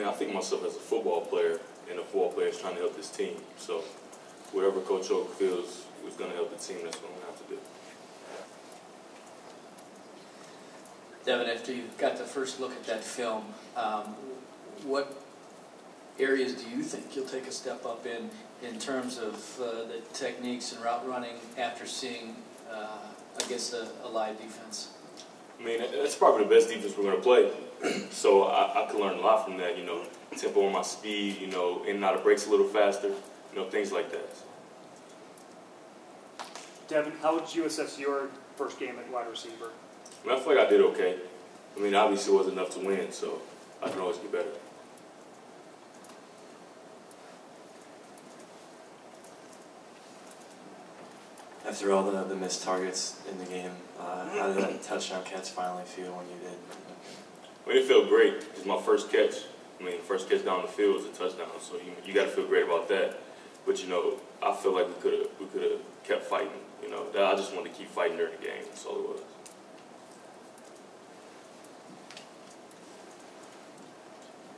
I think myself as a football player, and a football player is trying to help this team. So whatever Coach Oak feels is going to help the team, that's what I'm going to have to do. Devin, after you got the first look at that film, what areas do you think you'll take a step up in terms of the techniques and route running after seeing against a live defense? I mean, that's probably the best defense we're going to play. So I can learn a lot from that, you know, tempo on my speed, you know, in and out of breaks a little faster, you know, things like that. Devin, how would you assess your first game at wide receiver? I mean, I feel like I did okay. I mean, obviously it wasn't enough to win, so I can always get better. After all the missed targets in the game, how did that touchdown catch finally feel when you did? I mean, it felt great. It's my first catch. I mean, first catch down the field was a touchdown, so you got to feel great about that. But you know, I feel like we could have kept fighting. You know, I just wanted to keep fighting during the game. That's all it was.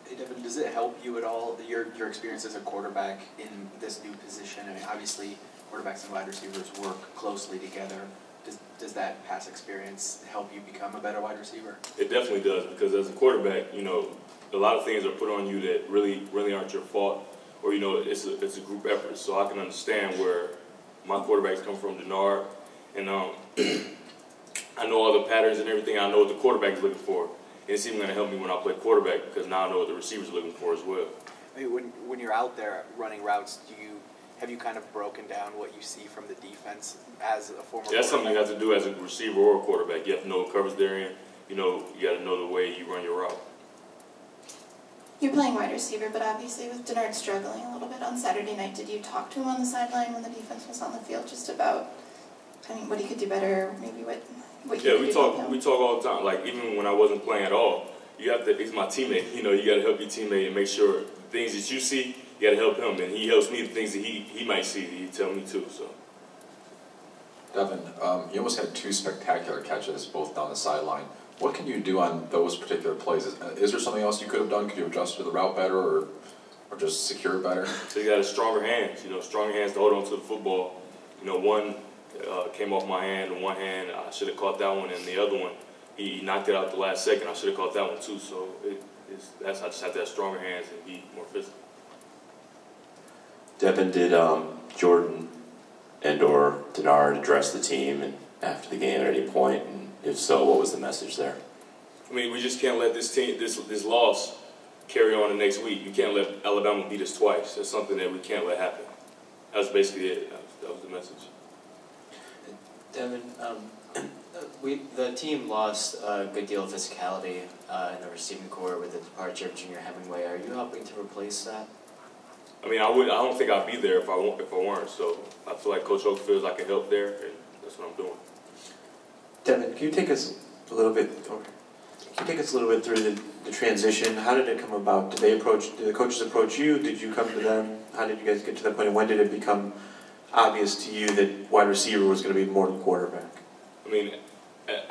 Hey Devin, does it help you at all, your experience as a quarterback in this new position? I mean, obviously, quarterbacks and wide receivers work closely together. Does that past experience help you become a better wide receiver? It definitely does, because as a quarterback, you know, a lot of things are put on you that really aren't your fault, or you know, it's a group effort. So I can understand where my quarterbacks come from, Denard, and I know all the patterns and everything. I know what the quarterback is looking for, and it's even going to help me when I play quarterback because now I know what the receivers are looking for as well. I mean, when you're out there running routes, have you kind of broken down what you see from the defense as a former quarterback? That's something you have to do as a receiver or a quarterback. You have to know what covers they're in. You know, you got to know the way you run your route. You're playing wide receiver, but obviously with Denard struggling a little bit on Saturday night, did you talk to him on the sideline when the defense was on the field just about, I mean, what he could do better, maybe what you could do? Yeah, we talk all the time. Like, even when I wasn't playing at all, you have to, he's my teammate. You know, you got to help your teammate and make sure the things that you see, you got to help him. And he helps me the things that he might see, he tell me too, so. Devin, you almost had 2 spectacular catches, both down the sideline. What can you do on those particular plays? Is there something else you could have done? Could you adjust to the route better or just secure it better? So you got stronger hands, you know, stronger hands to hold on to the football. You know, one came off my hand, and one hand, I should have caught that one, and the other one, he knocked it out the last second. I should have caught that one too, so I just have to have stronger hands and be more physical. Devin, did Jordan and/or Denard address the team and after the game at any point? And if so, what was the message there? I mean, we just can't let this team, this loss, carry on the next week. You can't let Alabama beat us twice. That's something that we can't let happen. That was basically it. That was the message. Devin, the team lost a good deal of physicality in the receiving corps with the departure of Junior Hemingway. Are you helping to replace that? I mean, I don't think I'd be there if I weren't. So I feel like Coach Oak feels I can help there, and that's what I'm doing. Devin, can you take us a little bit? Through the transition? How did it come about? Did the coaches approach you? Did you come to them? How did you guys get to that point? And when did it become obvious to you that wide receiver was going to be more than quarterback? I mean,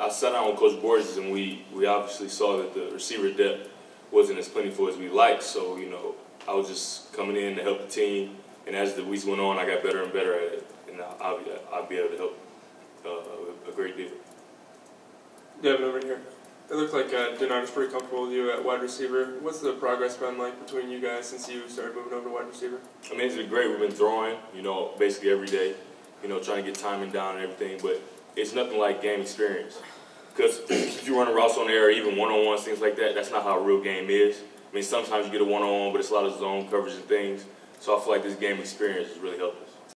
I sat down with Coach Borges, and we obviously saw that the receiver depth wasn't as plentiful as we liked. So, you know, I was just coming in to help the team. And as the weeks went on, I got better and better at it. And I'll be able to help a great deal. Devin, over here. It looks like Denard is pretty comfortable with you at wide receiver. What's the progress been like between you guys since you started moving over to wide receiver? I mean, it's been great. We've been throwing, you know, basically every day, you know, trying to get timing down and everything. But it's nothing like game experience. Because if you run routes on the air, even one-on-ones, things like that, that's not how a real game is. I mean, sometimes you get a one-on-one, but it's a lot of zone coverage and things. So I feel like this game experience has really helped us.